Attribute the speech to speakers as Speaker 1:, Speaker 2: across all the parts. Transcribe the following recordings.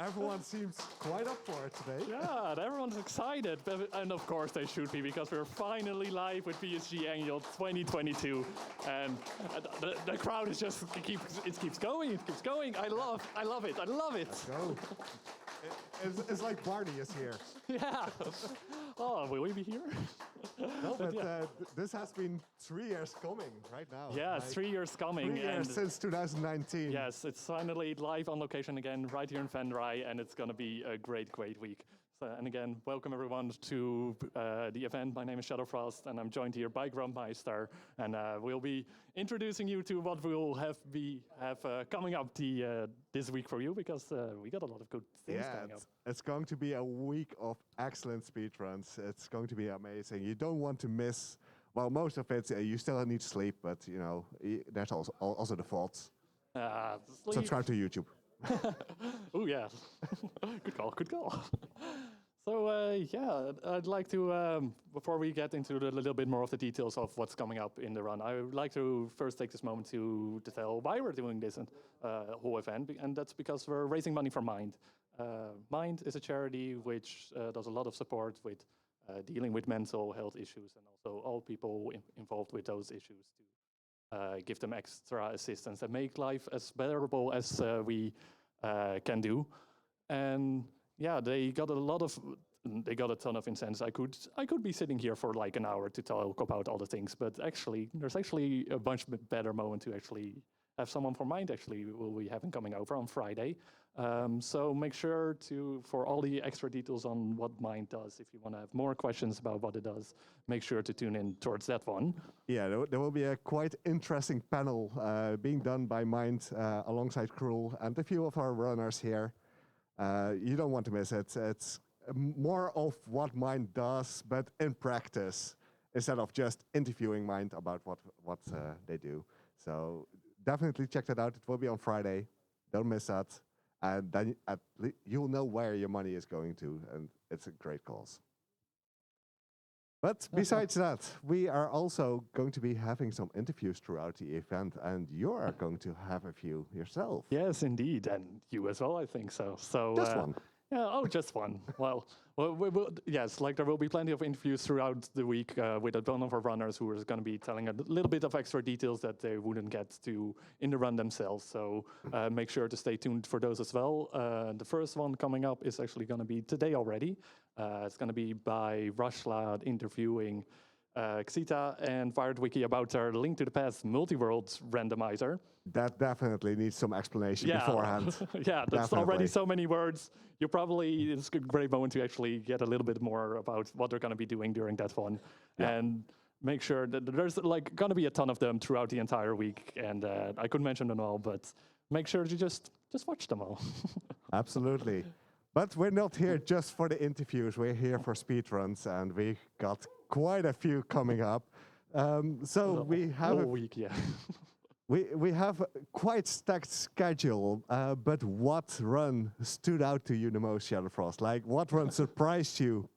Speaker 1: Everyone seems quite up for it today.
Speaker 2: Yeah, everyone's excited. And of course they should be, because we're finally live with BSG Annual 2022. And the crowd is just keeps going. I love it.
Speaker 1: Let's go. It's like Barney is here.
Speaker 2: Yeah. Oh, will we be here?
Speaker 1: No, but this has been 3 years coming right now.
Speaker 2: Yeah, it's 3 years coming.
Speaker 1: 3 years since 2019.
Speaker 2: Yes, it's finally live on location again, right here in Venray, and it's going to be a great week. So, and again, welcome everyone to the event. My name is Shadowfrost, and I'm joined here by Grumpmeister, and we'll be introducing you to what we'll have coming up this week for you, because we got a lot of good things coming up.
Speaker 1: It's going to be a week of excellent speedruns. It's going to be amazing. You don't want to miss. Well, most of it you still need to sleep, but you know that's also the faults. Subscribe to YouTube.
Speaker 2: Oh yeah, good call. So I'd like to, before we get into a little bit more of the details of what's coming up in the run, I would like to first take this moment to tell why we're doing this whole event, and that's because we're raising money for Mind. Mind is a charity which does a lot of support with dealing with mental health issues, and also all people involved with those issues, to give them extra assistance and make life as bearable as we can do. And yeah, they got a ton of incentives. I could be sitting here for like an hour to talk about all the things, but actually, there's actually a much better moment to actually have someone from Mind will be having coming over on Friday. So make sure for all the extra details on what Mind does, if you want to have more questions about what it does, make sure to tune in towards that one.
Speaker 1: Yeah, there will be a quite interesting panel being done by Mind alongside Cruel and a few of our runners here. You don't want to miss it. It's more of what Mind does, but in practice, instead of just interviewing Mind about what they do. So definitely check that out. It will be on Friday. Don't miss that. And then you'll know where your money is going to, and it's a great cause. But besides that, we are also going to be having some interviews throughout the event, and you are going to have a few yourself.
Speaker 2: Yes, indeed, and you as well, I think so.
Speaker 1: Just one.
Speaker 2: Yeah, just one. Well, yes, like there will be plenty of interviews throughout the week with a ton of our runners who are going to be telling a little bit of extra details that they wouldn't get to in the run themselves. So make sure to stay tuned for those as well. The first one coming up is actually going to be today already. It's going to be by Rashla interviewing Xita and WiredWiki about their Link to the Past multi-world randomizer.
Speaker 1: That definitely needs some explanation beforehand.
Speaker 2: Yeah, that's already so many words. It's a great moment to actually get a little bit more about what they're going to be doing during that one. Yeah. And make sure that there's like going to be a ton of them throughout the entire week. And I couldn't mention them all, but make sure to just watch them all.
Speaker 1: Absolutely. But we're not here just for the interviews. We're here for speedruns, and we got quite a few coming up. So we have
Speaker 2: a week, yeah.
Speaker 1: we have a quite stacked schedule. But what run stood out to you the most, Shadowfrost? Like, what run surprised you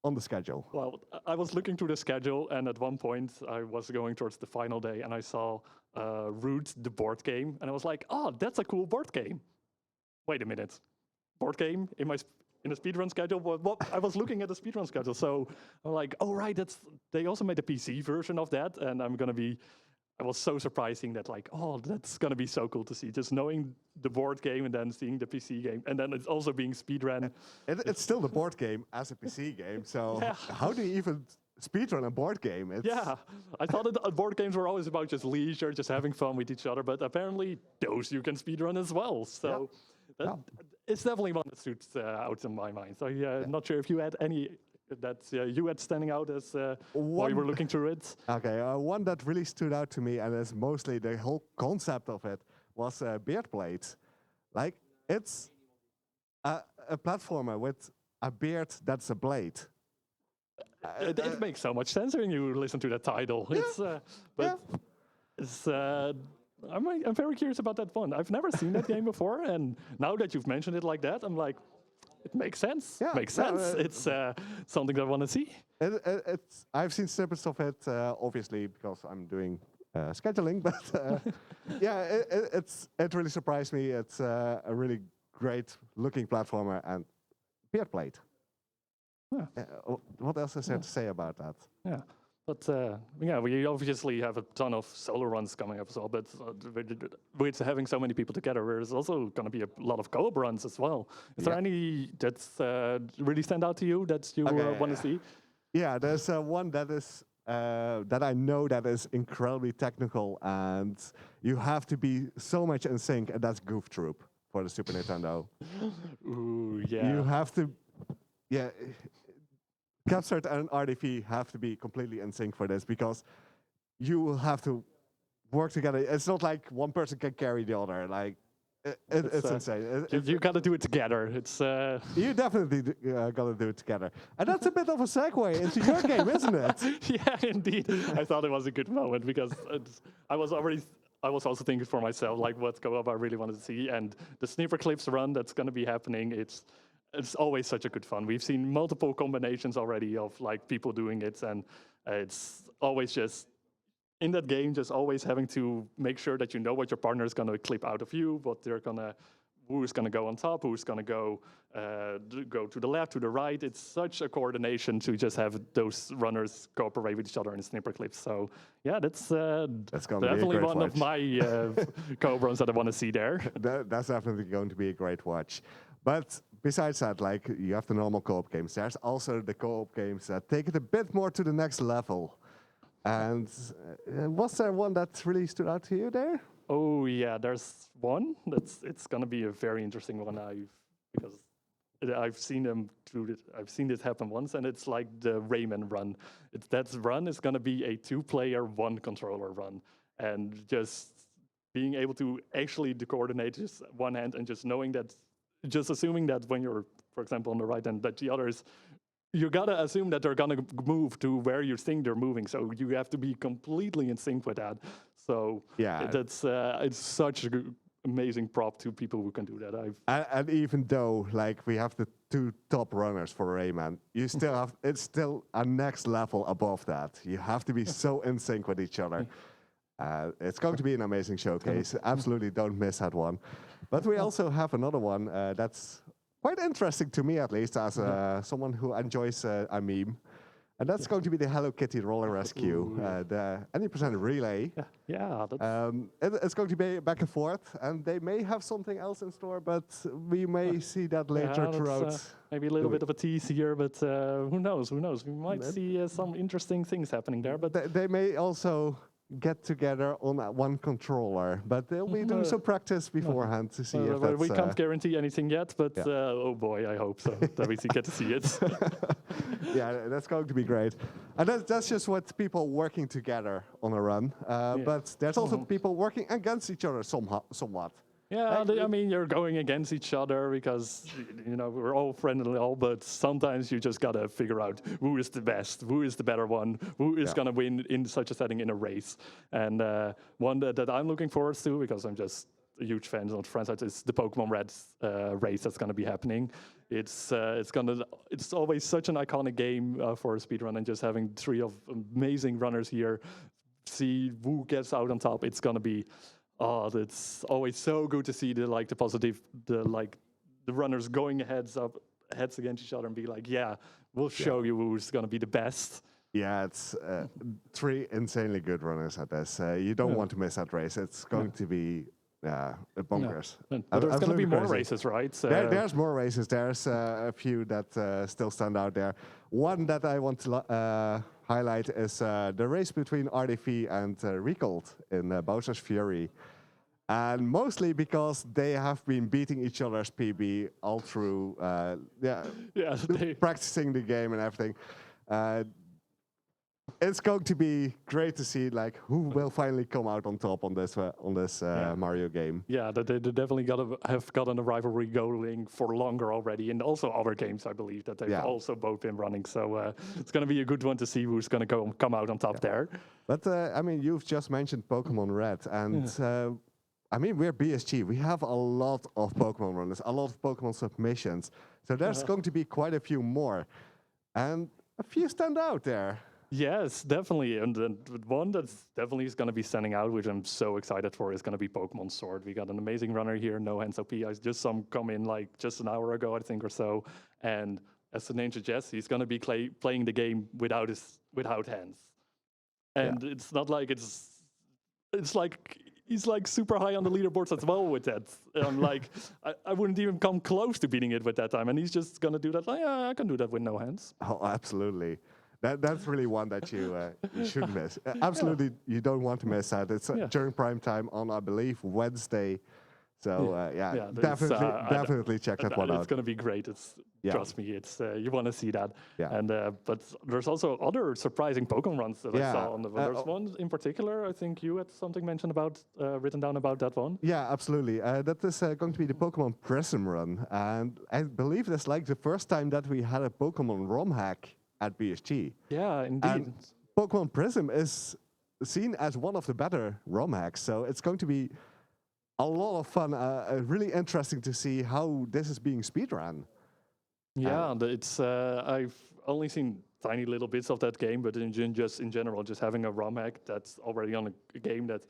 Speaker 1: on the schedule?
Speaker 2: Well, I was looking through the schedule, and at one point I was going towards the final day, and I saw Root, the board game, and I was like, oh, that's a cool board game. Wait a minute. Board game in a speedrun schedule. What I was looking at the speedrun schedule, so I'm like, oh right, they also made a PC version of that, and I was so surprising that like, oh, that's gonna be so cool to see, just knowing the board game and then seeing the PC game, and then it's also being speedrun.
Speaker 1: It's still the board game as a PC game, so yeah. How do you even speedrun a board game?
Speaker 2: I thought that board games were always about just leisure, just having fun with each other, but apparently those you can speedrun as well. So. Yeah. It's definitely one that suits out in my mind. So I'm not sure if you had any that you had standing out as while you were looking through it.
Speaker 1: Okay, one that really stood out to me, and is mostly the whole concept of it, was Beard Blade. Like, it's a platformer with a beard that's a blade.
Speaker 2: It makes so much sense when you listen to that title. Yeah. It's I'm very curious about that one. I've never seen that game before, and now that you've mentioned it like that, I'm like, it makes sense. Yeah, makes sense. It's something that I want to see.
Speaker 1: I've seen snippets of it, obviously, because I'm doing scheduling, but yeah, it really surprised me. It's a really great looking platformer and beard plate.
Speaker 2: Yeah.
Speaker 1: What else is there to say about that?
Speaker 2: Yeah. But yeah, we obviously have a ton of solo runs coming up as well. But with having so many people together, there's also going to be a lot of co-op runs as well. Is there any that really stand out to you that you want to see?
Speaker 1: Yeah, there's one that is that I know that is incredibly technical, and you have to be so much in sync, and that's Goof Troop for the Super Nintendo.
Speaker 2: Ooh, yeah.
Speaker 1: You have to, Capstart and RDV have to be completely in sync for this, because you will have to work together. It's not like one person can carry the other. Like, it's insane.
Speaker 2: You got to do it together. It's
Speaker 1: you definitely got to do it together, and that's a bit of a segue into your game, isn't it?
Speaker 2: Yeah, indeed. I thought it was a good moment because I was also thinking for myself, like, what co-op I really wanted to see, and the Sniper Clips run that's going to be happening. It's always such a good fun. We've seen multiple combinations already of like people doing it, and it's always just in that game, just always having to make sure that you know what your partner is going to clip out of you, who's going to go on top, who's going to go to the left, to the right. It's such a coordination to just have those runners cooperate with each other in the Sniper Clips. So yeah, that's definitely one of my co-op runs that I want to see there.
Speaker 1: That's definitely going to be a great watch. But besides that, like, you have the normal co-op games. There's also the co-op games that take it a bit more to the next level. And was there one that really stood out to you there?
Speaker 2: Oh yeah, there's one it's gonna be a very interesting one because I've seen them I've seen this happen once, and it's like the Rayman run. That run is gonna be a 2-player, 1-controller run, and just being able to actually coordinate just one hand and just knowing that, just assuming that when you're, for example, on the right hand, that the others. You gotta assume that they're gonna move to where you think they're moving, so you have to be completely in sync with that. So yeah, it's such an amazing prop to people who can do that.
Speaker 1: And even though like we have the 2 top runners for Rayman, you still have it's still a next level above that. You have to be so in sync with each other. It's going to be an amazing showcase. Absolutely don't miss that one. But we also have another one that's quite interesting to me, at least, as someone who enjoys a meme. And that's going to be the Hello Kitty Roller Rescue, the any percent relay.
Speaker 2: Yeah,
Speaker 1: it's going to be back and forth, and they may have something else in store, but we may see that later throughout.
Speaker 2: Maybe a little bit of a tease here, but who knows? Who knows? We might see some interesting things happening there. But
Speaker 1: they may also get together on one controller, but they'll be doing some practice beforehand to see if that's...
Speaker 2: We can't guarantee anything yet, but oh boy, I hope so, that we get to see it.
Speaker 1: Yeah, that's going to be great. And that's just what people working together on a run, but there's also people working against each other somewhat.
Speaker 2: Yeah, I mean, you're going against each other because, you know, we're all friendly, but sometimes you just got to figure out who is the best, who is the better one, who is going to win in such a setting in a race. And one that I'm looking forward to, because I'm just a huge fan of the franchise, is the Pokemon Red race that's going to be happening. It's always such an iconic game for a speedrun, and just having 3 amazing runners here, see who gets out on top. It's going to be... Oh, it's always so good to see the runners going heads against each other and be like, yeah, we'll show you who's going to be the best.
Speaker 1: Yeah, it's 3 insanely good runners at this. You don't want to miss that race. It's going to be bonkers.
Speaker 2: But there's going to be more races, right?
Speaker 1: There's more races. There's a few that still stand out there. One that I want to highlight is the race between RDV and Recalled in Bowser's Fury. And mostly because they have been beating each other's PB all through practicing the game and everything. It's going to be great to see like who will finally come out on top on this Mario game.
Speaker 2: Yeah, they definitely have gotten a rivalry going for longer already, and also other games I believe that they've also both been running. So it's going to be a good one to see who's going to come out on top there.
Speaker 1: But I mean, you've just mentioned Pokemon Red, and I mean, we're BSG. We have a lot of Pokemon runners, a lot of Pokemon submissions. So there's going to be quite a few more, and a few stand out there.
Speaker 2: Yes, definitely. And then one that's definitely is going to be standing out, which I'm so excited for, is going to be Pokemon Sword. We got an amazing runner here, No Hands OP. I just saw him come in like just an hour ago, I think, or so. And as the name suggests, he's going to be playing the game without hands. And it's not like it's like he's like super high on the leaderboards as well with that. I'm like, I wouldn't even come close to beating it with that time. And he's just going to do that. Like, yeah, I can do that with no hands.
Speaker 1: Oh, absolutely. That's really one that you shouldn't miss. Absolutely, you don't want to miss that. It's during prime time on, I believe, Wednesday. So definitely check that one out.
Speaker 2: It's going to be great. Trust me, it's you want to see that.
Speaker 1: Yeah.
Speaker 2: And but there's also other surprising Pokemon runs that I saw on the. There's one in particular. I think you had something mentioned about written down about that one.
Speaker 1: Yeah, absolutely. That is going to be the Pokemon Prism run, and I believe that's like the first time that we had a Pokemon ROM hack at BSG.
Speaker 2: Yeah, indeed.
Speaker 1: And Pokemon Prism is seen as one of the better ROM hacks, so it's going to be a lot of fun. Really interesting to see how this is being speedrun.
Speaker 2: Yeah, it's I've only seen tiny little bits of that game, but in general, just having a ROM hack that's already on a game that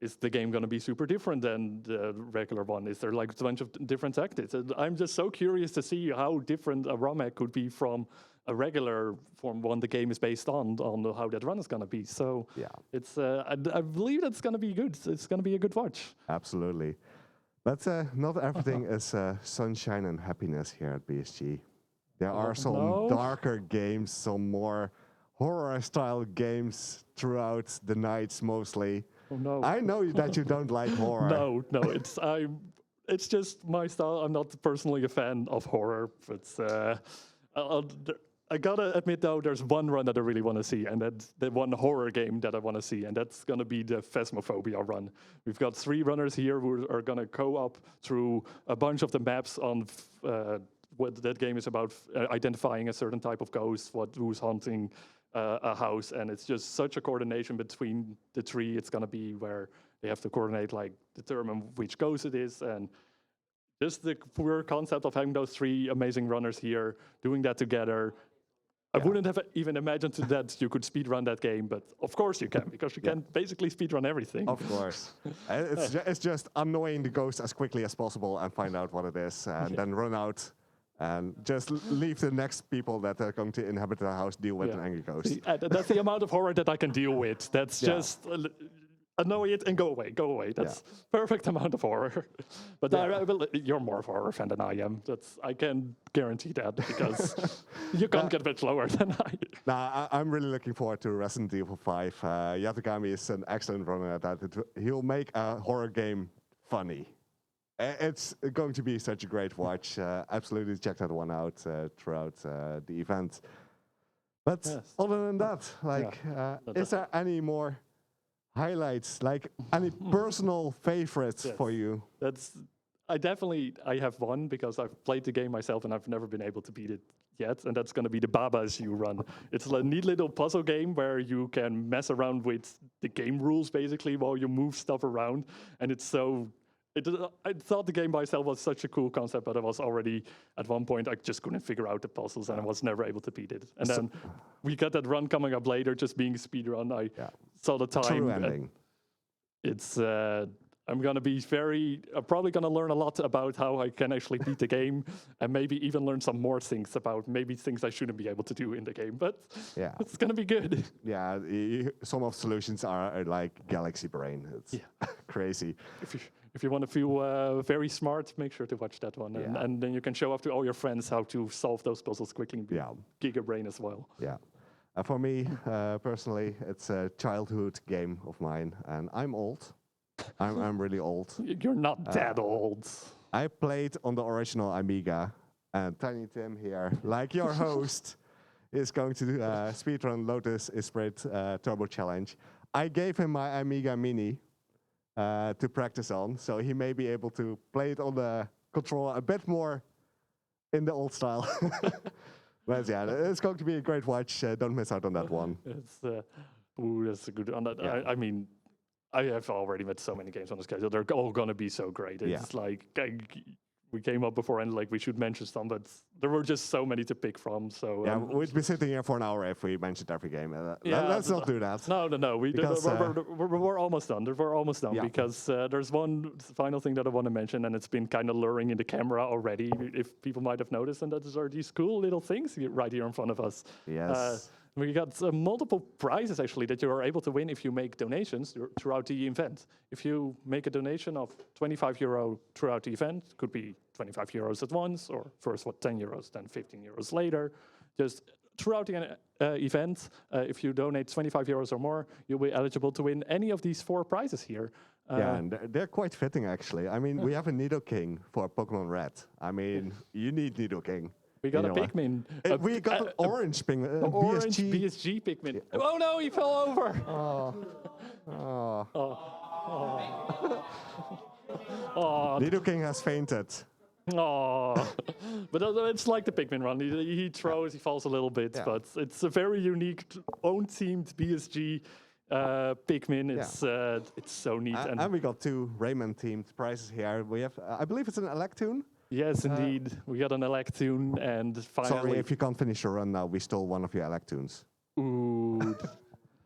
Speaker 2: is the game going to be super different than the regular one? Is there like a bunch of different tactics? I'm just so curious to see how different a ROM hack could be from a regular form one the game is based on how that run is going to be. So it's I believe that's going to be good. It's going to be a good watch.
Speaker 1: Absolutely. But not everything is sunshine and happiness here at BSG. There are some darker games, some more horror-style games throughout the nights mostly.
Speaker 2: Oh, no.
Speaker 1: I know that you don't like horror.
Speaker 2: No, it's just my style. I'm not personally a fan of horror, but I gotta admit though, there's one run that I really want to see, and that's the one horror game that I want to see, and that's gonna be the Phasmophobia run. We've got 3 runners here who are gonna co-op through a bunch of the maps on what that game is about, identifying a certain type of ghost, who's haunting a house, and it's just such a coordination between the 3. It's gonna be where they have to coordinate, like determine which ghost it is, and just the pure concept of having those 3 amazing runners here doing that together. I wouldn't have even imagined that you could speedrun that game, but of course you can, because you can basically speedrun everything.
Speaker 1: Of course. It's just annoying the ghost as quickly as possible and find out what it is, and then run out and just leave the next people that are going to inhabit the house deal with an angry ghost.
Speaker 2: That's the amount of horror that I can deal with. That's just annoy it and go away. That's perfect amount of horror. But you're more of a horror fan than I am. I can guarantee that, because you can't get much lower than I.
Speaker 1: Nah, I'm really looking forward to Resident Evil 5. Yatagami is an excellent runner at that. He'll make a horror game funny. It's going to be such a great watch. Absolutely check that one out throughout the event. But other than that, is there any more highlights, like any personal favorites for you?
Speaker 2: I have one, because I've played the game myself and I've never been able to beat it yet, and that's going to be the Babas you run. It's a neat little puzzle game where you can mess around with the game rules basically while you move stuff around, and I thought the game by itself was such a cool concept, but I was already, at one point, I just couldn't figure out the puzzles, and I was never able to beat it. And then we got that run coming up later, just being a speedrun. I saw the time.
Speaker 1: True ending.
Speaker 2: It's, I'm going to be I'm probably going to learn a lot about how I can actually beat the game, and maybe even learn some more things about maybe things I shouldn't be able to do in the game, but it's going to be good.
Speaker 1: Yeah, some of the solutions are like Galaxy Brain. It's crazy.
Speaker 2: If you want to feel very smart, make sure to watch that one. And then you can show off to all your friends how to solve those puzzles quickly. Giga Brain as well.
Speaker 1: Yeah. For me, personally, it's a childhood game of mine. And I'm old. I'm really old.
Speaker 2: You're not that old.
Speaker 1: I played on the original Amiga. And Tiny Tim here, like your host, is going to speedrun Lotus Esprit Turbo Challenge. I gave him my Amiga Mini to practice on, so he may be able to play it on the controller a bit more in the old style. But it's going to be a great watch. Don't miss out on that one.
Speaker 2: That's a good one. I mean, I have already met so many games on the schedule. They're all going to be so great. It's like we came up before, and like we should mention some, but there were just so many to pick from. So
Speaker 1: Yeah, we'd be sitting here for an hour if we mentioned every game.
Speaker 2: Yeah,
Speaker 1: Let's not do that.
Speaker 2: No.
Speaker 1: Because,
Speaker 2: We're almost done. We're almost done
Speaker 1: Yeah.
Speaker 2: because there's one final thing that I want to mention, and it's been kind of luring in the camera already, if people might have noticed, and that are these cool little things right here in front of us.
Speaker 1: Yes.
Speaker 2: We got multiple prizes actually that you are able to win if you make donations throughout the event. If you make a donation of €25 throughout the event, could be €25 at once, or first 10 euros, then 15 euros later. Just throughout the event, if you donate €25 or more, you'll be eligible to win any of these 4 prizes here.
Speaker 1: Yeah, and they're quite fitting actually. I mean, we have a Nidoking for Pokemon Red. I mean, you need Nidoking.
Speaker 2: We got a Pikmin.
Speaker 1: We got an orange Pikmin.
Speaker 2: Orange BSG Pikmin. Oh no, he fell over.
Speaker 1: Nidoking has fainted.
Speaker 2: Oh, but it's like the Pikmin run. He throws, he falls a little bit, but it's a very unique, own-themed BSG Pikmin. It's so neat.
Speaker 1: And we got 2 Rayman-themed prizes here. We have, I believe it's an Electoon.
Speaker 2: Yes, indeed. We got an Electoon, and finally...
Speaker 1: Sorry, if you can't finish your run now, we stole one of your Electoons.
Speaker 2: Ooh.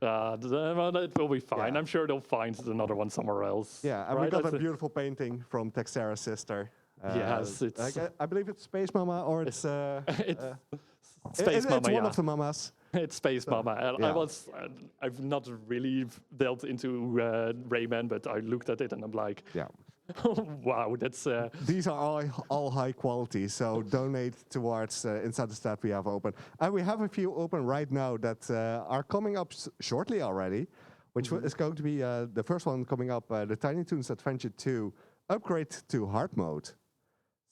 Speaker 2: It will be fine. I'm sure they'll find another one somewhere else.
Speaker 1: Yeah, and we got a beautiful painting from Texera's sister.
Speaker 2: Yes, it's...
Speaker 1: I believe it's Space Mama, or it's...
Speaker 2: Space Mama,
Speaker 1: it's one of the mamas.
Speaker 2: It's Space Mama. I've not really delved into Rayman, but I looked at it and I'm like...
Speaker 1: Yeah.
Speaker 2: Wow, that's...
Speaker 1: These are all high quality, so donate towards incentives that we have open. And we have a few open right now that are coming up shortly already, which is going to be the first one coming up, the Tiny Toons Adventure 2 upgrade to hard mode.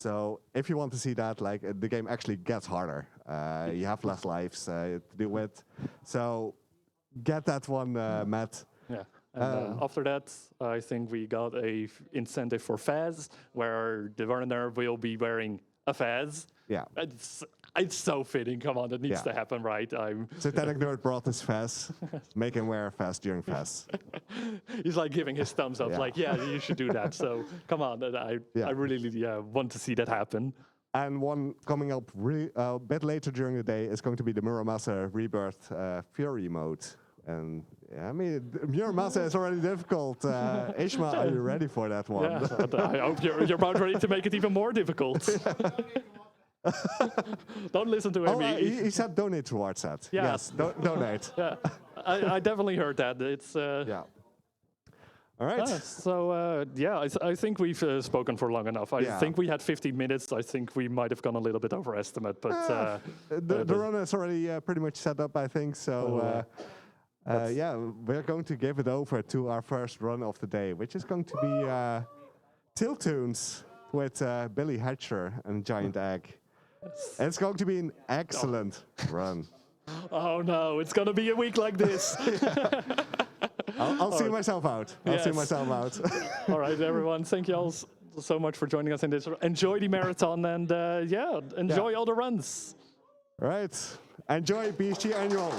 Speaker 1: So if you want to see that, like the game actually gets harder. You have less lives to do with. So get that one, Matt.
Speaker 2: Yeah. And after that, I think we got a incentive for Fez, where the runner will be wearing a Fez.
Speaker 1: Yeah.
Speaker 2: It's so fitting. Come on, it needs to happen, right?
Speaker 1: Satanic Nerd brought his Fez. Make him wear a Fez during Fez.
Speaker 2: He's like giving his thumbs up, like, yeah, you should do that. So come on, I really want to see that happen.
Speaker 1: And one coming up a bit later during the day is going to be the Muramasa Rebirth Fury mode. And I mean, Muramasa is already difficult. Ishma, are you ready for that one?
Speaker 2: Yeah, I hope you're about ready to make it even more difficult. Don't listen to him.
Speaker 1: He said donate towards that.
Speaker 2: Yeah.
Speaker 1: Yes, donate.
Speaker 2: Yeah, I definitely heard that. It's
Speaker 1: yeah. All right.
Speaker 2: I think we've spoken for long enough. I think we had 15 minutes. I think we might have gone a little bit overestimate, but
Speaker 1: the run is already pretty much set up, I think. So. We're going to give it over to our first run of the day, which is going to be Tilt Tunes with Billy Hatcher and Giant Egg. Yes. It's going to be an excellent run.
Speaker 2: Oh no, it's going to be a week like this.
Speaker 1: I'll see myself out. I'll see myself out.
Speaker 2: All right, everyone. Thank you all so much for joining us in this. Enjoy the marathon and enjoy all the runs.
Speaker 1: All right. Enjoy BSG Annual.